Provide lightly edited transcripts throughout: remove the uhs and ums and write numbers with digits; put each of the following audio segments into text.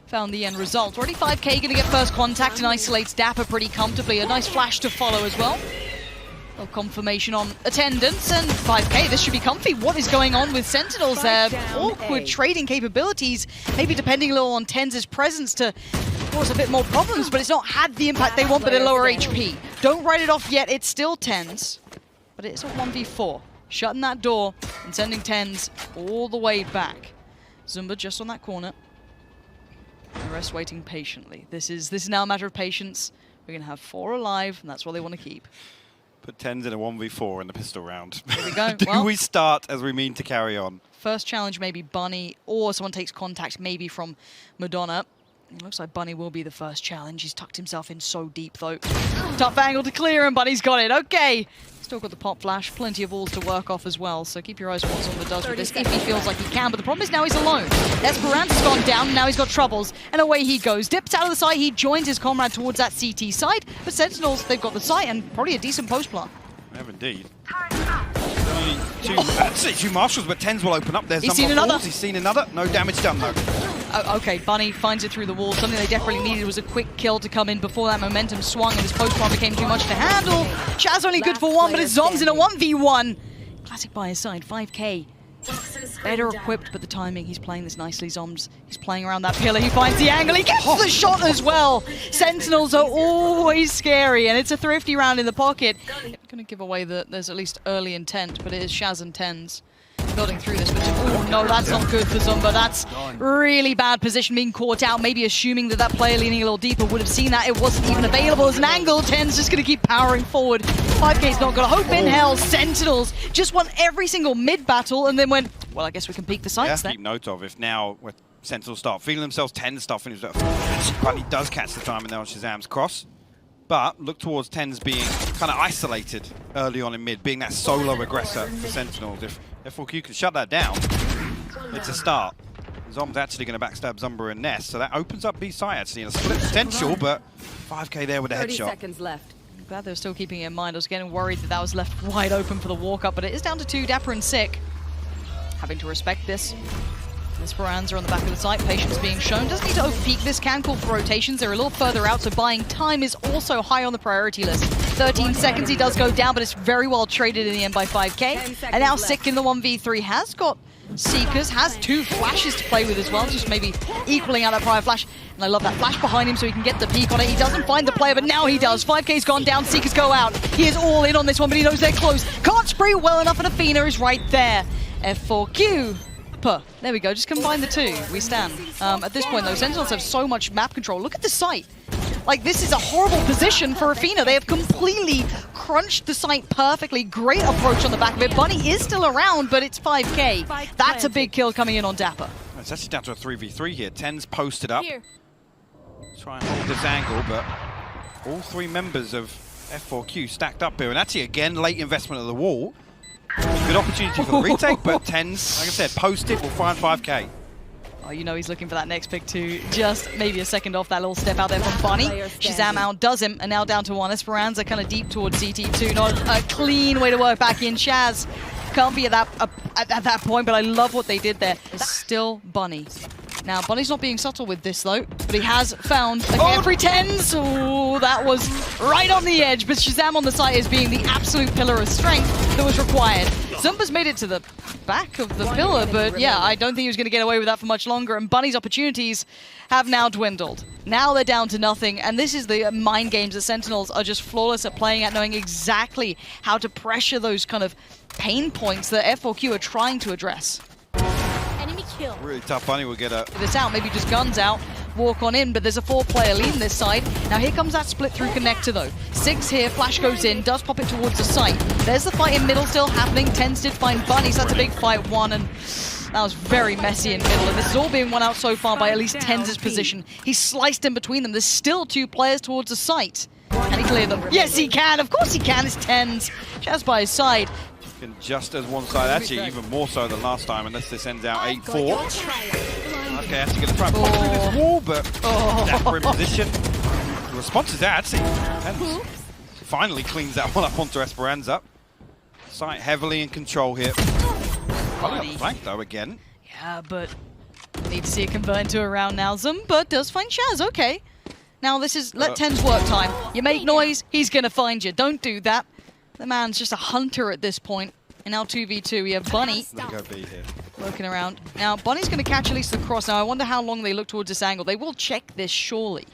found the end result. Already 5K going to get first contact and isolates Dapper pretty comfortably. A nice flash to follow as well. A confirmation on attendance, and 5K, this should be comfy. What is going on with Sentinels there? Awkward trading capabilities, maybe depending a little on TenZ' presence to cause a bit more problems, but it's not had the impact they want, but at lower HP. Don't write it off yet, it's still TenZ, but it's a 1v4. Shutting that door and sending TenZ all the way back. Zumba just on that corner. The rest waiting patiently. This is now a matter of patience. We're going to have 4 alive, and that's what they want to keep. Put TenZ in a 1v4 in the pistol round. There we go. Do we start as we mean to carry on? First challenge, maybe Bunny, or someone takes contact, maybe from Madonna. It looks like Bunny will be the first challenge. He's tucked himself in so deep, though. Tough angle to clear, and Bunny's got it. Okay. Still got the pop flash, plenty of walls to work off as well, so keep your eyes on what Zumba does with this if he feels like he can. But the problem is now he's alone. Esperanza's gone down, and now he's got troubles, and away he goes. Dips out of the site, he joins his comrade towards that CT side, but Sentinels, they've got the site and probably a decent post plant. We have indeed. Two marshals, but TenZ will open up. There's He's seen another. He's seen another. No damage done though. Okay, Bunny finds it through the wall. Something they desperately needed was a quick kill to come in before that momentum swung and his post-plant became too much to handle. Shaz only good for 1, but it's Zoms in a 1v1. Classic by his side, 5K. Better equipped, but the timing, he's playing this nicely, Zoms. He's playing around that pillar, he finds the angle, he gets the shot as well. Sentinels are always scary, and it's a thrifty round in the pocket. Gonna give away that there's at least early intent, but it is Shaz and TenZ building through this, but oh no, that's not good for Zumba. That's really bad position, being caught out, maybe assuming that that player leaning a little deeper would have seen that. It wasn't even available as an angle. TenZ just going to keep powering forward. 5K's not got a hope in hell. Sentinels just won every single mid battle and then went, well, I guess we can peek the sights then. Keep note of if now with Sentinels start feeling themselves, TenZ start feeling but he does catch the timing there on Shazam's cross. But look towards TenZ being kind of isolated early on in mid, being that solo aggressor for Sentinels. If F4Q can shut that down, it's a start. Zom's actually going to backstab Zumba and Ness, so that opens up B side actually in a split potential, but 5K there with a 30 headshot. seconds left. I'm glad they're still keeping it in mind. I was getting worried that that was left wide open for the walk-up, but it is down to 2, Dapper and Sick. Having to respect this. Esperanza on the back of the site, patience being shown. Doesn't need to overpeak this, can call for rotations. They're a little further out, so buying time is also high on the priority list. 13 seconds, he does go down, but it's very well traded in the end by 5K. And now Sick in the 1v3 has got Seekers, has 2 flashes to play with as well, just maybe equaling out that prior flash. And I love that flash behind him so he can get the peek on it. He doesn't find the player, but now he does. 5K's gone down, Seekers go out. He is all in on this one, but he knows they're close. Can't spray well enough, and Athena is right there. F4Q. There we go, just combine the 2. We stand. At this point, though, Sentinels have so much map control. Look at the site. Like, this is a horrible position for Athena. They have completely crunched the site perfectly. Great approach on the back of it. Bunny is still around, but it's 5K. That's a big kill coming in on Dapper. It's actually down to a 3v3 here. TenZ posted up. Try and hold this angle, but all 3 members of F4Q stacked up here. And actually, again, late investment of the wall. Good opportunity for the retake, but TenZ, like I said, post it, will find 5K. Oh, you know he's looking for that next pick too. Just maybe a second off that little step out there from Bunny. Shazam outdoes him, and now down to 1. Esperanza kind of deep towards CT2. Not a clean way to work back in. Shaz can't be at that point, but I love what they did there. It's still Bunny. Now, Bunny's not being subtle with this, though, but he has found every TenZ. Oh, that was right on the edge, but Shazam on the site is being the absolute pillar of strength that was required. Zumba's made it to the back of the pillar, but yeah, I don't think he was going to get away with that for much longer, and Bunny's opportunities have now dwindled. Now they're down to nothing, and this is the mind games that Sentinels are just flawless at playing at, knowing exactly how to pressure those kind of pain points that F4Q are trying to address. Really tough. Bunny will get a... This out, maybe just guns out, walk on in, but there's a 4-player lead this side. Now here comes that split through connector though. 6 here, flash goes in, does pop it towards the site. There's the fight in middle still happening. TenZ did find Bunny, so that's a big fight 1, and that was very messy in middle. And this is all being won out so far by at least TenZ's position. He's sliced in between them. There's still 2 players towards the site. Can he clear them? Yes, he can. Of course he can. It's TenZ. Shaz by his side. Just as one side, actually even more so than last time, unless this ends out 8-4. Okay, actually going to try and pop through this wall, but Dapper in position. The response is there, actually. TenZ finally cleans that one up onto Esperanza. Site heavily in control here. Probably on the flank, though, again. Yeah, but Need to see it convert into a round now. Zumba does find Shaz, okay. Now this is, let Ten's work time. You make noise, he's gonna find you. Don't do that. The man's just a hunter at this point. And now 2v2, we have Bunny Go B here. looking around. Now, Bunny's gonna catch at least the cross. Now, I wonder how long they look towards this angle. They will check this, surely.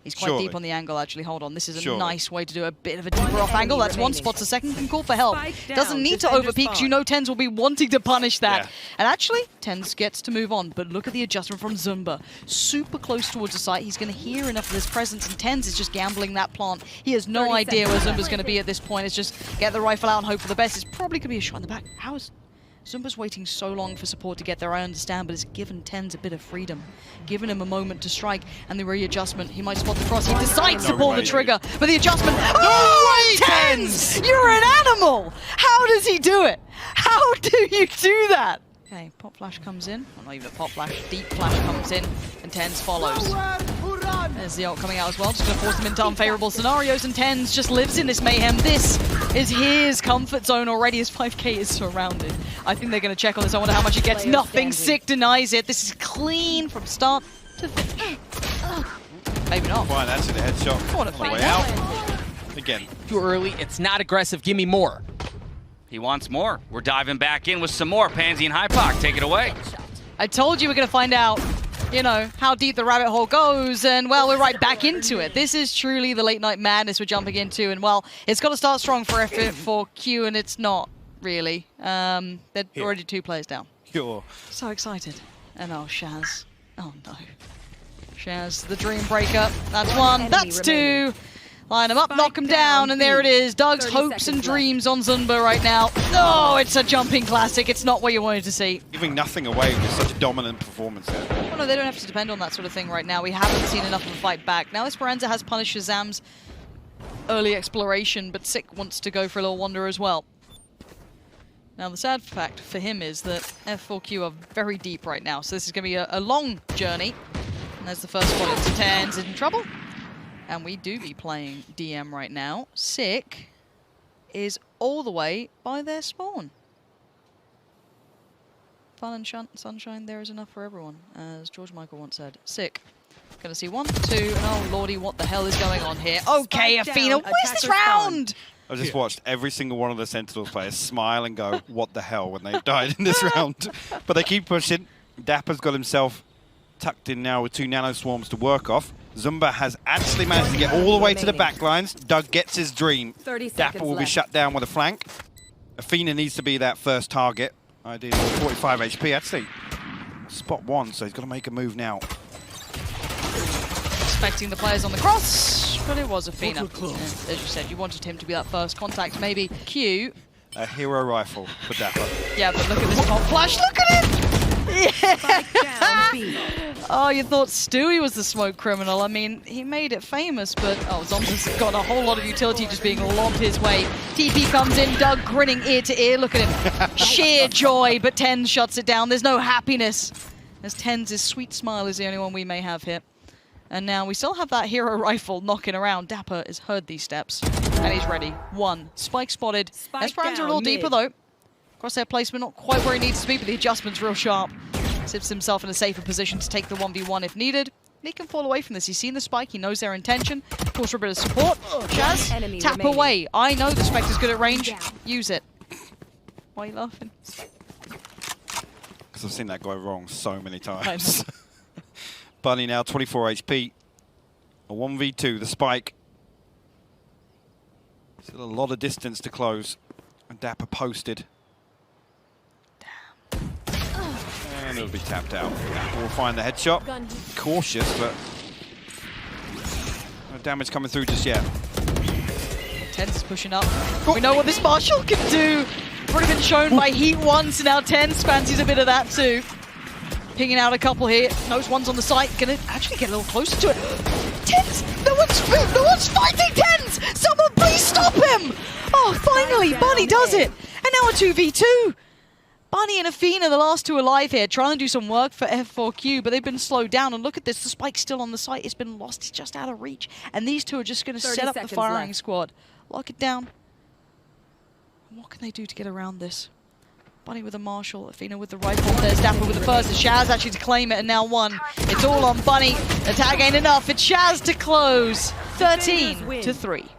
He's quite deep on the angle, actually. Hold on, this is a nice way to do a bit of a deeper off angle. That's one spot. The second can call for help. Doesn't need to overpeak, because you know Tens will be wanting to punish that. Yeah. And actually, Tens gets to move on. But look at the adjustment from Zumba. Super close towards the site. He's going to hear enough of this presence, and Tens is just gambling that plant. He has no idea where Zumba's going to be at this point. It's just get the rifle out and hope for the best. It's probably going to be a shot in the back. How is... Zumba's waiting so long for support to get there, I understand, but it's given Tens a bit of freedom. Given him a moment to strike, and the readjustment, he might spot the cross. He decides to pull the trigger, but the adjustment... Oh, Tens! You're an animal! How does he do it? How do you do that? Okay, pop flash comes in. Well, not even a pop flash, deep flash comes in, and Tens follows. There's the ult coming out as well, just going to force them into unfavorable scenarios, and Tens just lives in this mayhem. This is his comfort zone already. His 5k is surrounded. I think they're going to check on this. I wonder how much he gets. Nothing. Sick denies it. This is clean from start to finish. Maybe not. Fine, that's a headshot. On the way out. Again. Too early. It's not aggressive. Give me more. He wants more. We're diving back in with some more. Pansy and Hypoc, take it away. I told you we're going to find out, you know, how deep the rabbit hole goes, and, well, we're right back into it. This is truly the late night madness we're jumping into, and, well, it's got to start strong for F4Q, and it's not, really. They're already 2 players down. Sure. So excited. And oh, Shaz. Oh, no. Shaz, the dream breaker. That's 1. That's 2. Line him up, knock him down, and there it is. Doug's hopes and dreams on Zumba right now. Oh, it's a jumping classic. It's not what you wanted to see. Giving nothing away with such a dominant performance there. Well, no, they don't have to depend on that sort of thing right now. We haven't seen enough of a fight back. Now Esperanza has punished Shazam's early exploration, but Sick wants to go for a little wander as well. Now, the sad fact for him is that F4Q are very deep right now, so this is going to be a long journey. And there's the first spot into Tens in trouble. And we do be playing DM right now. Sick is all the way by their spawn. Fun and sunshine, there is enough for everyone, as George Michael once said. Sick. Gonna see 1, 2, and oh lordy, what the hell is going on here? Okay, Athena, what is this round? I just watched every single one of the Sentinels players smile and go, what the hell, when they died in this round. But they keep pushing. Dapper's got himself tucked in now with 2 nano swarms to work off. Zumba has actually managed to get all the way to the back lines. Doug gets his dream. Dapper will be shut down with a flank. Athena needs to be that first target. Ideally 45 HP. Actually, spot 1, so he's got to make a move now. Expecting the players on the cross, but it was Athena. As you said, you wanted him to be that first contact. Maybe Q. A hero rifle for Dapper. Yeah, but look at this pop flash. Look at it! Yeah. Oh, you thought Stewie was the smoke criminal. I mean, he made it famous, but oh, Zomba's got a whole lot of utility just being lobbed his way. TP comes in, Doug grinning ear to ear. Look at him. Sheer joy, but Tens shuts it down. There's no happiness. As Tens' sweet smile is the only one we may have here. And now we still have that hero rifle knocking around. Dapper has heard these steps, and he's ready. 1. Spike spotted. Esperanza a little deeper, though. Crosshair placement not quite where he needs to be, but the adjustment's real sharp. Sips himself in a safer position to take the 1v1 if needed. He can fall away from this. He's seen the spike. He knows their intention. Of course, for a bit of support. Shaz, tap away. I know the Spectre's good at range. Use it. Why are you laughing? Because I've seen that go wrong so many times. Bunny now 24 HP. A 1v2, the spike. Still a lot of distance to close. And Dapper posted. And it'll be tapped out. We'll find the headshot. Cautious, but no damage coming through just yet. Tens is pushing up. We know what this Marshall can do. Already been shown by Heat once, now Tens fancies a bit of that too. Pinging out a couple here. Knows one's on the site. Gonna actually get a little closer to it. Tens! No one's fighting Tens! Someone please stop him! Oh, finally, Bunny does it! And now a 2v2. Bunny and Athena, the last 2 alive here, trying to do some work for F4Q, but they've been slowed down. And look at this, the spike's still on the site. It's been lost, it's just out of reach. And these 2 are just going to set up the firing squad. Lock it down. What can they do to get around this? Bunny with a Marshall, Athena with the rifle, there's Dapper with the first, and Shaz actually to claim it, and now one. It's all on Bunny. The tag ain't enough, it's Shaz to close. 13-3.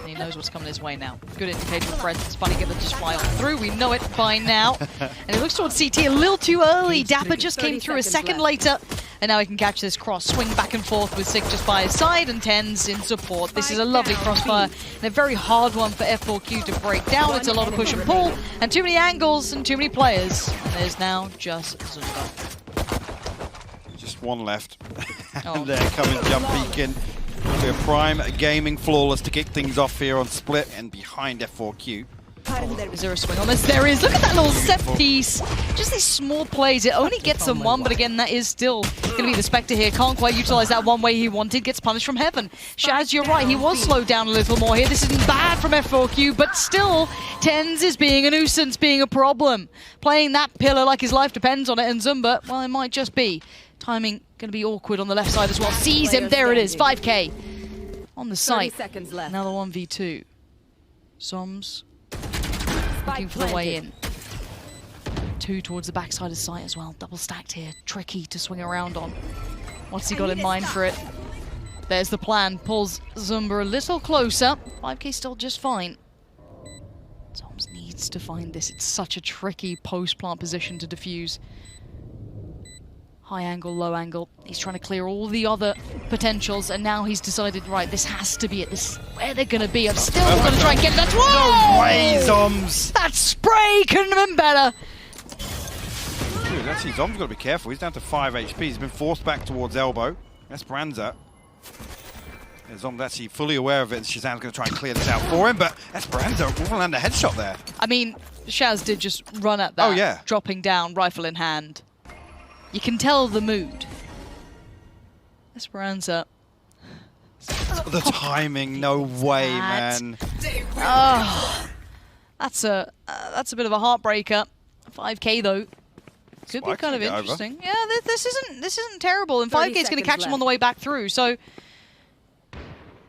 He knows what's coming his way now. Good indicator of presence. Bunny get them to fly on through. We know it by now. And it looks towards CT a little too early. Dapper just came through a second later. And now he can catch this cross. Swing back and forth with Sick just by his side. And TenZ in support. This is a lovely crossfire. And a very hard one for F4Q to break down. It's a lot of push and pull. And too many angles and too many players. And there's now just Zumba. Just one left. And they're coming jump beacon. We're Prime Gaming flawless to kick things off here on Split and behind F4Q. Is there a swing on this? There is. Look at that little set piece. Just these small plays. It only gets them one, but again, that is still going to be the Spectre here. Can't quite utilize that one way he wanted. Gets punished from heaven. Shaz, you're right. He was slowed down a little more here. This isn't bad from F4Q, but still, TenZ is being a nuisance, being a problem. Playing that pillar like his life depends on it, and Zumba, well, it might just be. Timing going to be awkward on the left side as well. Sees him. There it is. 5K on the site. Another 1v2. Soms looking for the way in. 2 towards the backside of site as well. Double stacked here. Tricky to swing around on. What's he got in mind for it? There's the plan. Pulls Zumba a little closer. 5K still just fine. Soms needs to find this. It's such a tricky post-plant position to defuse. High angle, low angle. He's trying to clear all the other potentials, and now he's decided, right, this has to be it. This is where they're going to be. I'm still going to try and get that. Whoa! No way, Zoms! That spray couldn't have been better. Dude, actually, Zom's got to be careful. He's down to 5 HP. He's been forced back towards elbow. Esperanza. Yeah, Zom's actually fully aware of it, and Shazam's going to try and clear this out for him, but Esperanza will land a headshot there. I mean, Shaz did just run at that. Oh, yeah. Dropping down, rifle in hand. You can tell the mood. Esperanza. The timing, no way, man. Oh, that's a bit of a heartbreaker. 5K though. Could be kind of interesting. Yeah, this isn't terrible, and 5K is going to catch him on the way back through. So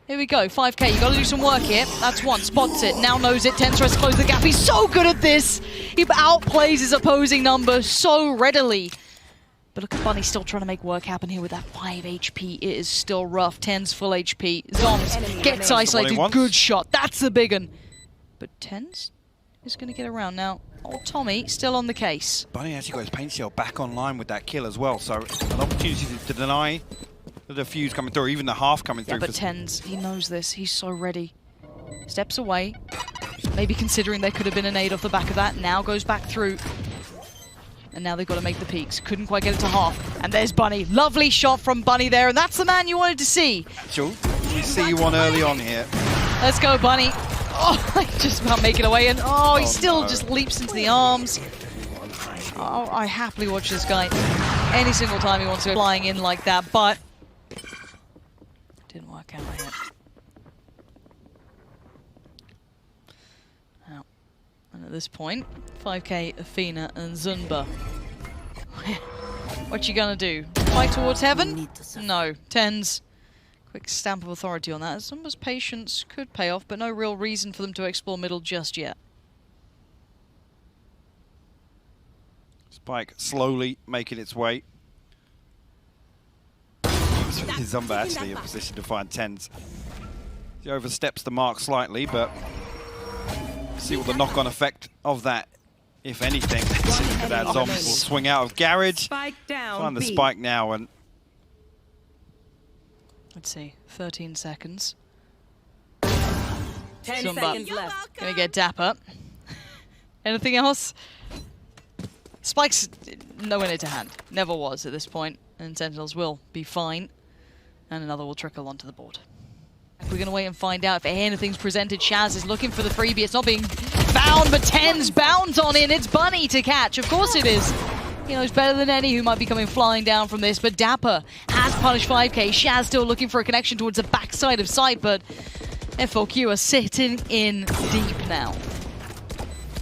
here we go. 5K. You got to do some work here. That's one. Spots it. Now knows it. TenZ tries to close the gap. He's so good at this. He outplays his opposing number so readily. But look at Bunny still trying to make work happen here with that 5 HP. It is still rough. TenZ full HP. Zoms gets isolated. Good shot. That's the big one. But TenZ is going to get around now. Old Tommy still on the case. Bunny actually got his paint shell back online with that kill as well. So an opportunity to deny the defuse coming through, or even the half coming through. But TenZ, he knows this. He's so ready. Steps away. Maybe considering there could have been a nade off the back of that. Now goes back through. And now they've got to make the peaks. Couldn't quite get it to half. And there's Bunny. Lovely shot from Bunny there. And that's the man you wanted to see. Sure. We see you one early on here. Let's go, Bunny. Oh, just about making away. And oh, he still just leaps into the arms. Oh, I happily watch this guy any single time he wants to go flying in like that. But it didn't work out yet. And at this point, 5K, Athena, and Zumba. What you gonna do? Fight towards heaven? No. TenZ. Quick stamp of authority on that. Zumba's patience could pay off, but no real reason for them to explore middle just yet. Spike slowly making its way. Zumba actually in position to find TenZ. He oversteps the mark slightly, but see what the knock-on effect of that, if anything. That Zombie will swing out of garage, find the spike now, and let's see, 13 seconds. 10 Zumba seconds left. gonna get Dapper. Anything else? Spike's nowhere near to hand. Never was at this point, and Sentinels will be fine, and another will trickle onto the board. We're going to wait and find out if anything's presented. Shaz is looking for the freebie. It's not being found, but TenZ bounds on in. It's Bunny to catch. Of course it is. He knows better than any who might be coming flying down from this, but Dapper has punished 5K. Shaz still looking for a connection towards the backside of sight, but F4Q are sitting in deep now.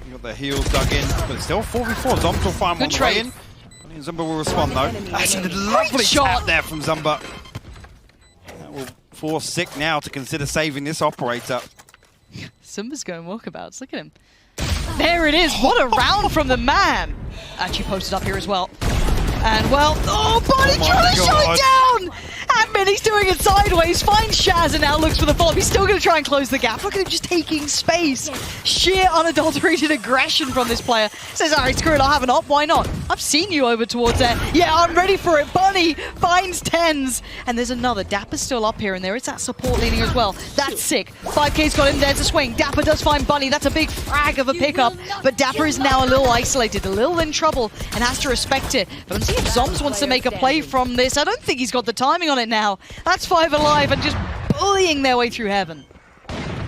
You got the heels dug in, but it's still 4v4. Zumba will find one way in. Bunny and Zumba will respond though. That's a lovely shot there from Zumba. That will force Sick now to consider saving this operator. Zumba's going walkabouts. Look at him. There it is. What a round from the man. Actually posted up here as well. And well, oh, Bunny trying to shut down! Admin, he's doing it sideways, finds Shaz and now looks for the follow-up. He's still going to try and close the gap. Look at him just taking space. Sheer unadulterated aggression from this player. Says, all right, screw it, I'll have an op, why not? I've seen you over towards there. Yeah, I'm ready for it. Bunny finds tens. And there's another. Dapper's still up here, and there is that support leaning as well. That's sick. 5K's got him there to swing. Dapper does find Bunny. That's a big frag of a pickup. But Dapper is now a little isolated, a little in trouble, and has to respect it. But let's see if Zoms wants to make a play from this. I don't think he's got the timing on it now. That's 5 alive and just bullying their way through heaven.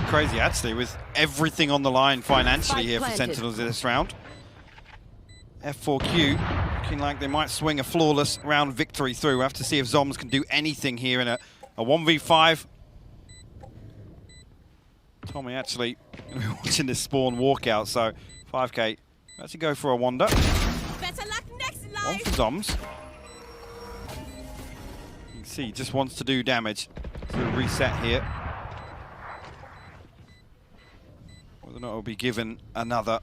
Crazy, actually, with everything on the line financially here for Sentinels in this round. F4Q looking like they might swing a flawless round victory through. We'll have to see if Zoms can do anything here in a 1v5. Tommy actually watching this spawn walkout, so 5K actually go for a wander. Better luck next life. One for Zoms. You can see he just wants to do damage. So reset here. Whether or not it will be given another.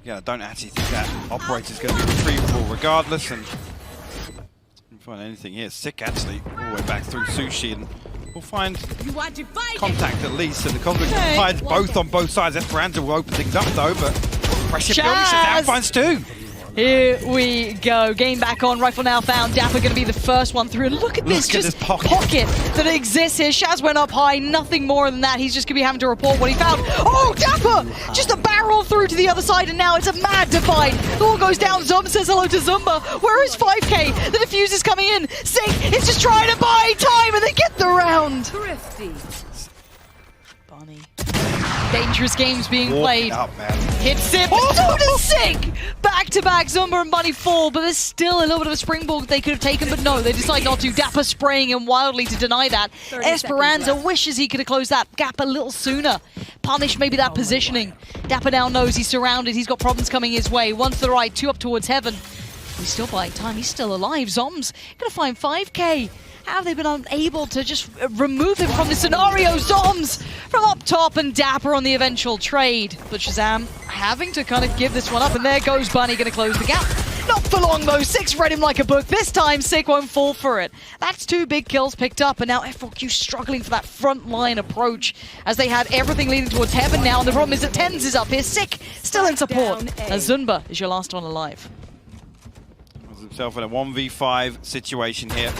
Yeah, I don't actually think that operator's going to be retrievable regardless. And didn't find anything here. Sick actually, all the way back through Sushi, and we'll find contact at least. And the conflict hides both on both sides. Esperanza will open things up though, but pressure building, Shazam finds two. Here we go. Game back on. Rifle now found. Dapper going to be the first one through. And look at this, just pocket that exists here. Shaz went up high. Nothing more than that. He's just going to be having to report what he found. Oh, Dapper! Just a barrel through to the other side, and now it's a mad divide. The wall goes down. Zumba says hello to Zumba. Where is 5K? The defuse is coming in. Sink is just trying to buy time, and they get the round. Thrifty. Bunny. Dangerous games being played. Up, man. Hits it. Oh, to Sick! Back-to-back, Zumba and Bunny fall, but there's still a little bit of a springboard they could have taken, but no, they decide not to. Dapper spraying him wildly to deny that. Esperanza wishes he could have closed that gap a little sooner. Punish maybe that positioning. Dapper now knows he's surrounded. He's got problems coming his way. One to the right, two up towards heaven. He's still buying time. He's still alive. Zoms gonna find 5K. How have they been unable to just remove him from the scenario? Zoms from up top and Dapper on the eventual trade. But Shazam having to kind of give this one up, and there goes Bunny, going to close the gap. Not for long though. Six read him like a book. This time Sick won't fall for it. That's 2 big kills picked up, and now F4Q struggling for that front line approach as they had everything leading towards heaven now. And the problem is that Tens is up here. Sick still in support. As Zumba is your last one alive. Was himself in a 1v5 situation here.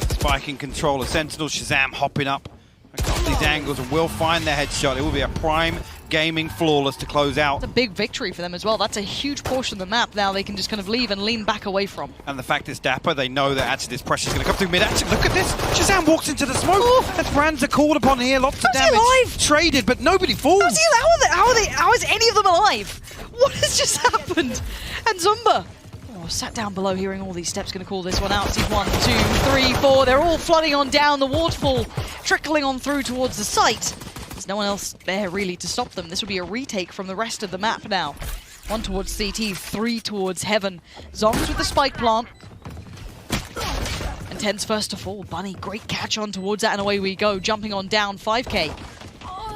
Spike in control of Sentinels. Shazam hopping up across these angles and will find the headshot. It will be a prime gaming flawless to close out. It's a big victory for them as well. That's a huge portion of the map now they can just kind of leave and lean back away from. And the fact is Dapper, they know that actually this pressure is going to come through mid-action. Look at this! Shazam walks into the smoke! Oh. Esperanza called upon here, lots of damage. Alive? Traded, but nobody falls! How is any of them alive? What has just happened? And Zumba sat down below, hearing all these steps, going to call this one out. See 1, 2, 3, 4. They're all flooding on down. The waterfall trickling on through towards the site. There's no one else there really to stop them. This will be a retake from the rest of the map now. 1 towards CT, 3 towards heaven. Zoms with the spike plant. And 10's first to fall. Bunny, great catch on towards that, and away we go. Jumping on down. 5K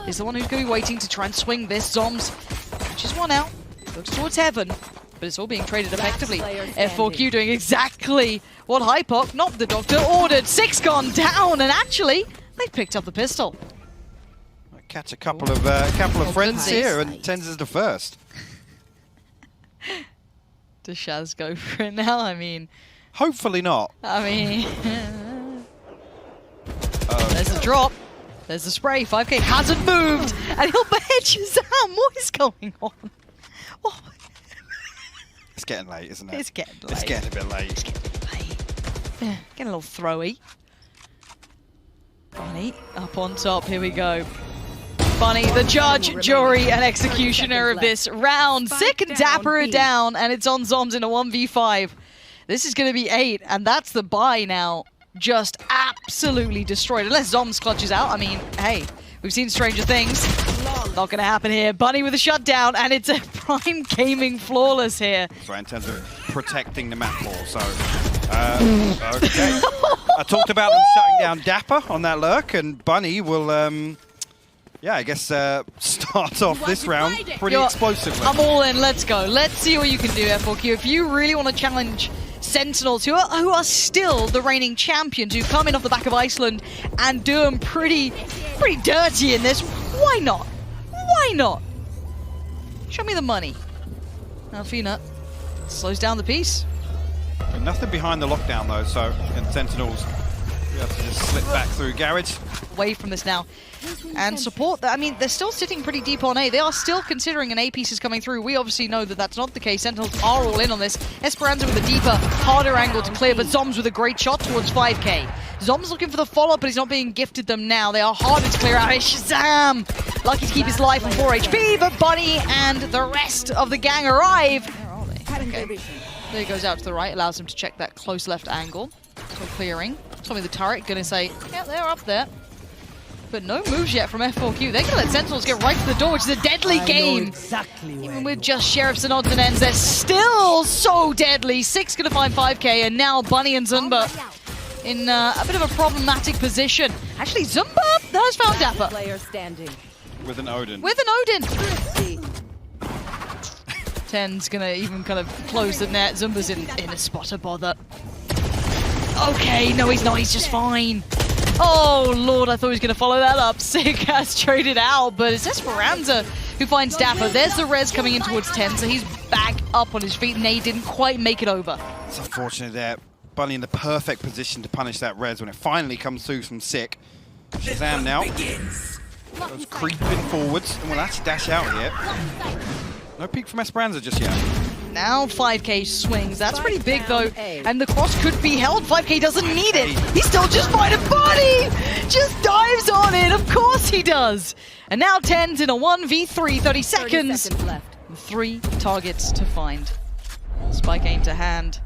is the one who's going to be waiting to try and swing this. Zoms catches one out. Looks towards heaven. But it's all being traded effectively. F4Q doing exactly what Hypok, not the doctor, ordered. 6 gone down, and actually, they picked up the pistol. Catch a couple of friends here, and Tens is the first. Does Shaz go for it now? I mean... Hopefully not. I mean... There's a drop. There's the spray. 5K hasn't moved, and he'll bet Shazam. What is going on? What? It's getting late, isn't it? It's getting late. It's getting a bit late. It's getting late. Yeah, getting a little throwy. Bunny up on top. Here we go. Bunny, the judge, jury, and executioner of this round. Sick and Dapper are down, and it's on Zoms in a 1v5. This is going to be 8, and that's the buy now. Just absolutely destroyed. Unless Zoms clutches out. I mean, hey, we've seen stranger things. Not going to happen here. Bunny with a shutdown, and it's a prime gaming flawless here. So in terms of protecting the map ball, so okay. I talked about them shutting down Dapper on that lurk, and Bunny will Yeah, I guess start off this round pretty explosively. I'm all in, let's go. Let's see what you can do, F4Q. If you really want to challenge Sentinels, who are still the reigning champions, who come in off the back of Iceland and do them pretty dirty in this, why not? Why not? Show me the money. Alfina slows down the piece. And nothing behind the lockdown though, so and Sentinels, you have to just slip back through garage. Away from this now. And support that. I mean, they're still sitting pretty deep on A. They are still considering an A piece is coming through. We obviously know that that's not the case. Sentinels are all in on this. Esperanza with a deeper, harder angle to clear, but Zoms with a great shot towards 5K. Zoms looking for the follow-up, but he's not being gifted them now. They are harder to clear out. It's Shazam! Lucky to keep his life on 4 HP, but Bunny and the rest of the gang arrive. Where are they? Okay. There he goes out to the right, allows him to check that close left angle. So clearing. Tommy the turret gonna say, yeah, they're up there. But no moves yet from F4Q. They're gonna let Sentinels get right to the door, which is a deadly game. Exactly. Even with just sheriffs and odds and ends, they're still so deadly. 6 gonna find 5K, and now Bunny and Zumba in a bit of a problematic position. Actually, Zumba has found Dapper. Player standing. With an Odin. With an Odin. 10's gonna even kind of close the net. Zumba's in a spot of bother. Okay, no he's not, he's just fine. Oh lord, I thought he was gonna follow that up. Sick has traded out, but it's Esperanza who finds Dapper. There's the res coming in towards 10, so he's back up on his feet. Nade didn't quite make it over. It's unfortunate there. Bunny in the perfect position to punish that res when it finally comes through from Sick. Shazam now. Goes creeping forwards and will actually dash out here. No peek from Esperanza just yet. Now 5K swings. That's pretty big though. And the cross could be held. 5K doesn't need it. He's still just fine. Bunny just dives on it. Of course he does. And now 10's in a 1v3. 30 seconds left. 3 targets to find. Spike aim to hand.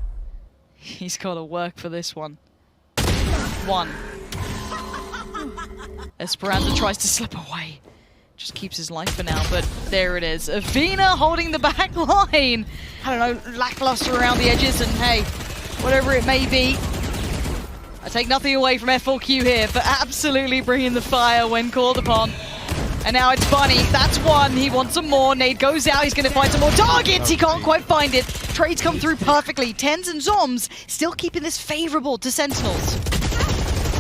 He's got to work for this one. 1. Esperanza tries to slip away. Just keeps his life for now, but there it is. Avina holding the back line. I don't know, lackluster around the edges, and hey, whatever it may be, I take nothing away from F4Q here for absolutely bringing the fire when called upon. And now it's Bunny. That's 1. He wants some more. Nade goes out. He's going to find some more targets. He can't quite find it. Trades come through perfectly. 10's and Zoms still keeping this favorable to Sentinels.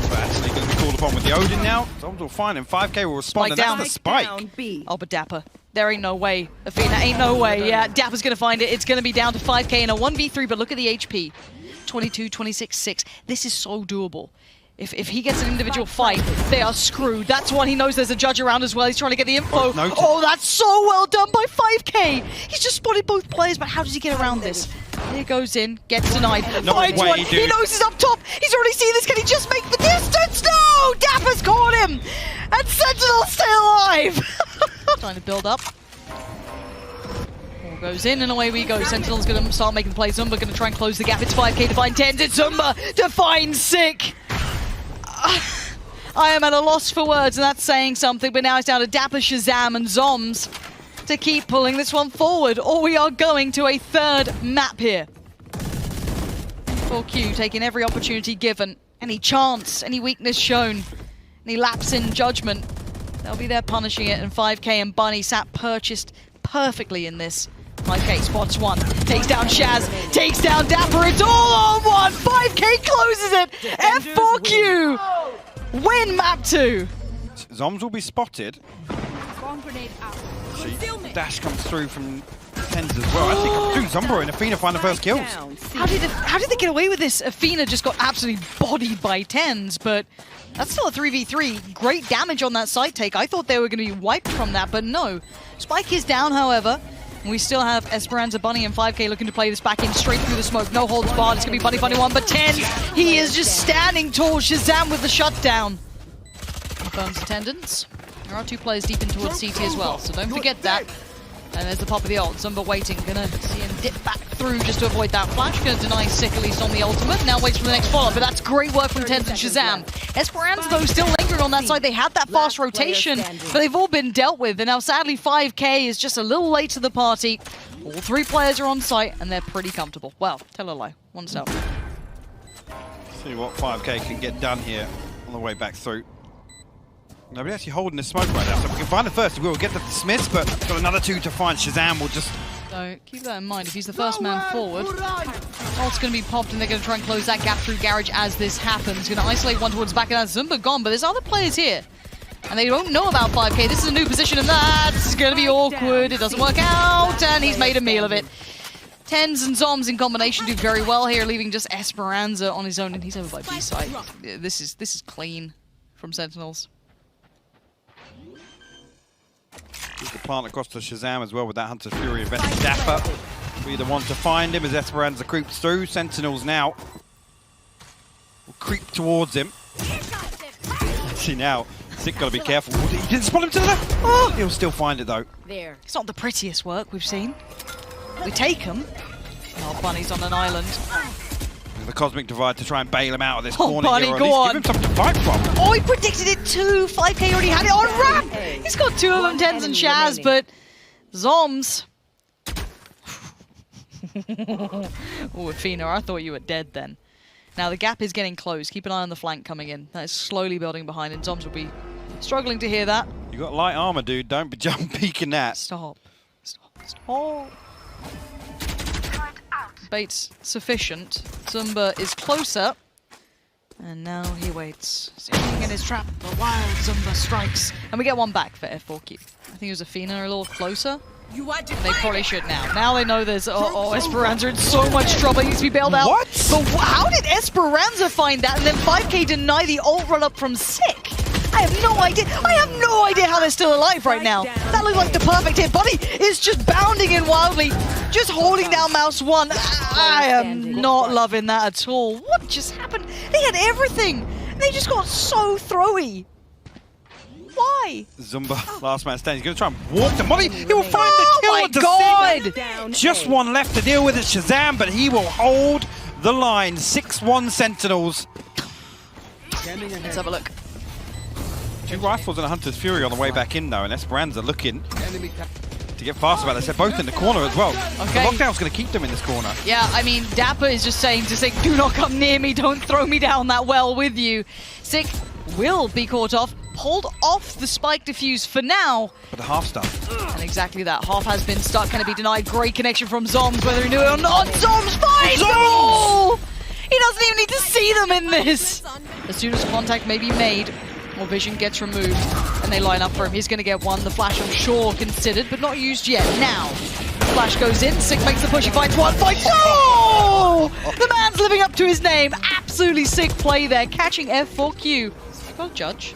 But actually going to be called upon with the Odin now. Zoms will find him. 5K will respond, and that's the spike. Oh, but Dapper. There ain't no way. Athena, ain't no way. Yeah, Dapper's going to find it. It's going to be down to 5K in a 1v3, but look at the HP. 22, 26, 6. This is so doable. If he gets an individual fight, they are screwed. That's one. He knows there's a judge around as well. He's trying to get the info. Oh, that's so well done by 5K. He's just spotted both players, but how does he get around this? Here goes in, gets denied. Finds one. He knows he's up top. He's already seen this. Can he just make the distance? No! Dapper's caught him! And Sentinel's still alive! Trying to build up. Ball goes in and away we go. Sentinel's going to start making the play. Zumba going to try and close the gap. It's 5K to find 10s. It's Zumba to find Sick. I am at a loss for words, and that's saying something, but now it's down to Dapper, Shazam, and Zoms to keep pulling this one forward, or we are going to a 3rd map here. 4Q taking every opportunity given, any chance, any weakness shown, any lapse in judgment. They'll be there punishing it, and 5K and Bunny sat purchased perfectly in this. 5K spots 1, takes down Shaz, takes down Dapper, it's all on 1! 5K closes it! F4Q win map 2! Zoms will be spotted. Dash comes through from 10s as well. Actually comes through. Zumba and Athena find the first kills. How did they get away with this? Athena just got absolutely bodied by 10s, but that's still a 3v3. Great damage on that side take. I thought they were going to be wiped from that, but no. Spike is down, however. We still have Esperanza, Bunny, and 5K looking to play this back in straight through the smoke. No holds barred. It's going to be Bunny 1, but 10. He is just standing tall. Shazam with the shutdown. Confirms attendance. There are 2 players deep in towards CT as well, so don't forget that. And there's the pop of the ult. Zumba waiting. Gonna see him dip back through just to avoid that flash. Gonna deny Sick at least on the ultimate. Now waits for the next follow-up, but that's great work from 10s and Shazam. Esperanza, though, still lingering on that side. They had that fast rotation, but they've all been dealt with. And now, sadly, 5K is just a little late to the party. All 3 players are on site, and they're pretty comfortable. Well, tell a lie. 1 cell. See what 5K can get done here on the way back through. Nobody's actually holding the smoke right now, so we can find the first. We'll get the dismiss, but got another 2 to find. Shazam will just... So keep that in mind. If he's the first man forward, ult's going to be popped, and they're going to try and close that gap through Garage as this happens. Going to isolate one towards back, and that's Zumba gone, but there's other players here. And they don't know about 5K. This is a new position, and that's going to be awkward. It doesn't work out, and he's made a meal of it. Tens and Zoms in combination do very well here, leaving just Esperanza on his own, and he's over by B side. This is clean from Sentinels. There's the plant across to Shazam as well with that Hunter's Fury investing Dapper. Be the one to find him as Esperanza creeps through. Sentinels now will creep towards him. See now, Sick got to be careful. He didn't spot him to the left. Oh, he'll still find it though. There. It's not the prettiest work we've seen. We take him. Oh, Bunny's on an island. The Cosmic Divide to try and bail him out of this Oh, corner Bunny, here, or at go least on. give him something to fight from. Oh, he predicted it too. 5K already had it on ramp. He's got 2 of them, Tens and Shaz, but Zoms. Oh, Athena, I thought you were dead then. Now the gap is getting closed. Keep an eye on the flank coming in. That is slowly building behind, and Zoms will be struggling to hear that. You got light armor, dude. Don't be jump peeking that. Stop. Stop. Stop. Bait's sufficient. Zumba is closer. And now he waits. Sitting in his trap, the wild Zumba strikes. And we get one back for F4Q. I think it was Athena a little closer. You want to They probably should now. Now they know there's... Oh, Esperanza in so much trouble. He needs to be bailed out. What? But how did Esperanza find that? And then 5K deny the ult run up from Sick? I have no idea. I have no idea how they're still alive right now. That looked like the perfect hit. Bunny is just bounding in wildly, just holding down mouse 1. I am not loving that at all. What just happened? They had everything. They just got so throwy. Why? Zumba, last man standing. He's going to try and walk the Molly. He will find the kill my onto God! Sick. Just one left to deal with it, Shazam, but he will hold the line. 6-1 Sentinels. Let's have a look. 2 rifles and a Hunter's Fury on the way back in, though, and Esperanza looking to get faster about this. They're both in the corner as well. Okay. The lockdown's going to keep them in this corner. Yeah, I mean, Dapper is just saying to Sick, do not come near me, don't throw me down that well with you. Sick will be caught off. Hold off the spike defuse for now. But the half stuff. And exactly that. Half has been stuck. Can it be denied? Great connection from Zoms, whether he knew it or not. Zoms finds them all! He doesn't even need to see them in this. As soon as contact may be made, or vision gets removed, and they line up for him. He's going to get one. The flash, I'm sure, considered, but not used yet. Now, flash goes in. Sick makes the push. He finds one. Finds... Oh! The man's living up to his name. Absolutely sick play there. Catching F4Q. Well, Judge.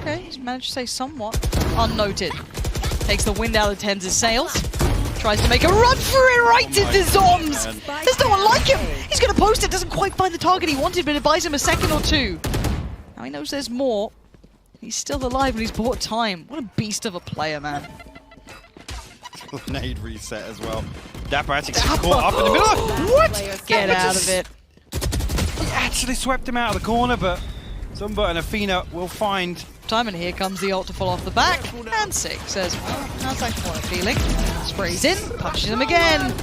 Okay, he's managed to stay somewhat unnoted. Takes the wind out of Tens' sails. Tries to make a run for it right into Zoms. There's no one like him. He's going to post it. Doesn't quite find the target he wanted, but it buys him a second or 2. Now he knows there's more. He's still alive and he's bought time. What a beast of a player, man. Nade reset as well. Dapper actually gets caught up in the middle. What? Get out of it. He actually swept him out of the corner, but Zumba and Athena will find... Time, and here comes the ult to fall off the back. And Sick says, well, how's that corner feeling? Sprays in, punches him again.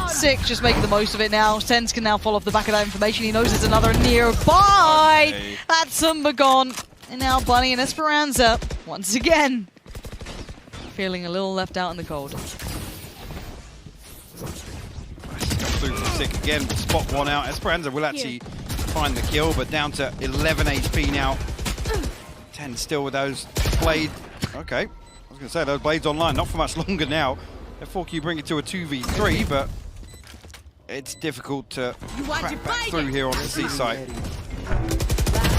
Sick just making the most of it now. Sens can now fall off the back of that information. He knows there's another nearby. Okay. That's Zumba gone. And now Bunny and Esperanza, once again, feeling a little left out in the cold. Through from Sick again, spot one out. Esperanza will actually find the kill, but down to 11 HP now. 10 still with those blades. Okay, I was going to say those blades online, not for much longer now. F4Q bring it to a 2v3, but it's difficult to crack back through here on the C site.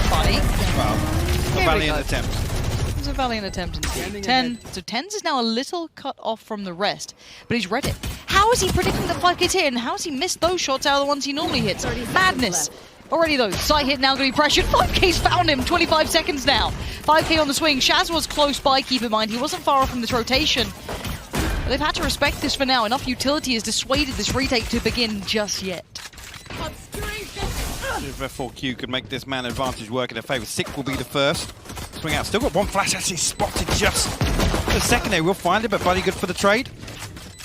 Bunny. Well, a valiant attempt. It was a valiant attempt indeed. 10. So Tens is now a little cut off from the rest, but he's read it. How is he predicting the 5K's hit, and how has he missed those shots out of the ones he normally hits? Madness. Already though, side hit now going to be pressured. 5K's found him, 25 seconds now. 5K on the swing. Shaz was close by, keep in mind. He wasn't far off from this rotation. But they've had to respect this for now. Enough utility has dissuaded this retake to begin just yet. If F4Q could make this man advantage work in their favour, Sick will be the first. Swing out, still got one flash actually spotted just the second there. We'll find it, but bloody good for the trade.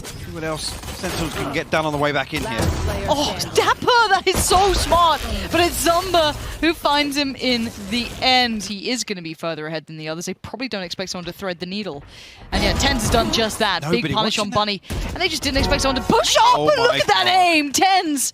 See what else Sentinels can get done on the way back in here. Oh, Dapper, that is so smart. But it's Zumba who finds him in the end. He is going to be further ahead than the others. They probably don't expect someone to thread the needle. And yeah, Tens has done just that. Nobody Big punish on watching Bunny. And they just didn't expect someone to push off. Oh But look my at that God. aim. Tens.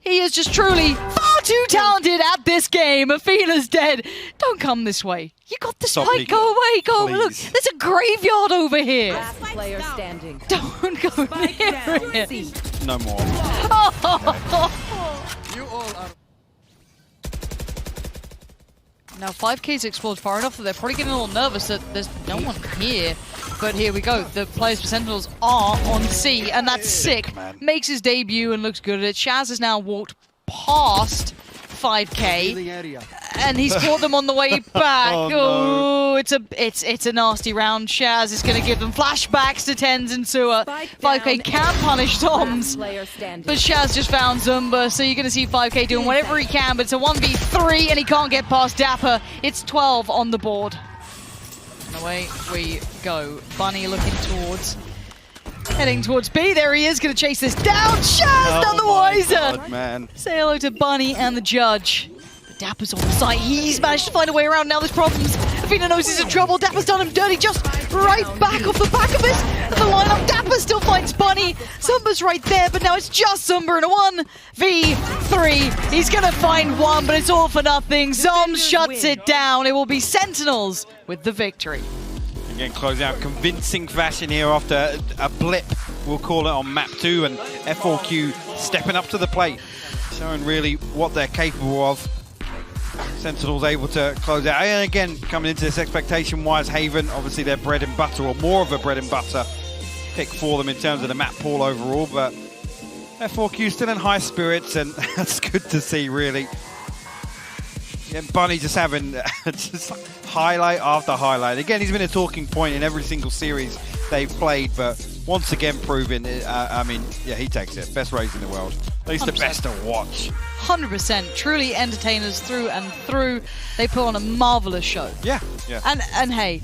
He is just truly far too talented at this game. Athena's dead. Don't come this way. You got the Stop spike. peeking. Go away. Go. Look, Please. there's a graveyard over here. Last player standing. Don't go near it. No more. Now 5K's explored far enough that they're probably getting a little nervous that there's no one here. But here we go. The players for Sentinels are on C, and that's sick. man. Makes his debut and looks good at it. Shaz has now walked past 5K, and he's caught them on the way back. Oh, Oh, no. it's a nasty round. Shaz is going to give them flashbacks to Tens and Sewer. Spike 5K down. can punish Toms. Player standing. But Shaz just found Zumba, so you're going to see 5K doing whatever he can, but it's a 1v3, and he can't get past Dapper. It's 12 on the board. And away we go. Bunny looking towards, heading towards B. There he is, going to chase this down. Shaz none the Oh my wiser. God, man. Say hello to Bunny and the judge. Dapper's on the site. He's managed to find a way around. Now there's problems. Athena knows he's in trouble. Dapper's done him dirty just right back off the back of it. And the lineup, Dapper still finds Bunny. Zumba's right there, but now it's just Zumba in a 1v3. He's going to find one, but it's all for nothing. Zoms shuts it down. It will be Sentinels with the victory. Again, close out convincing fashion here after a blip, we'll call it, on map 2, and F4Q stepping up to the plate, showing really what they're capable of. Sentinels able to close out. And again, coming into this expectation-wise, Haven, obviously their bread and butter, or more of a bread and butter pick for them in terms of the map pool overall, but F4Q still in high spirits, and that's good to see, really. Yeah, Bunny just having just highlight after highlight. Again, he's been a talking point in every single series they've played, but once again proving, I mean, yeah, he takes it. Best raise in the world. At least 100%. the best to watch. 100%. Truly entertainers through and through. They put on a marvelous show. Yeah, yeah. And hey,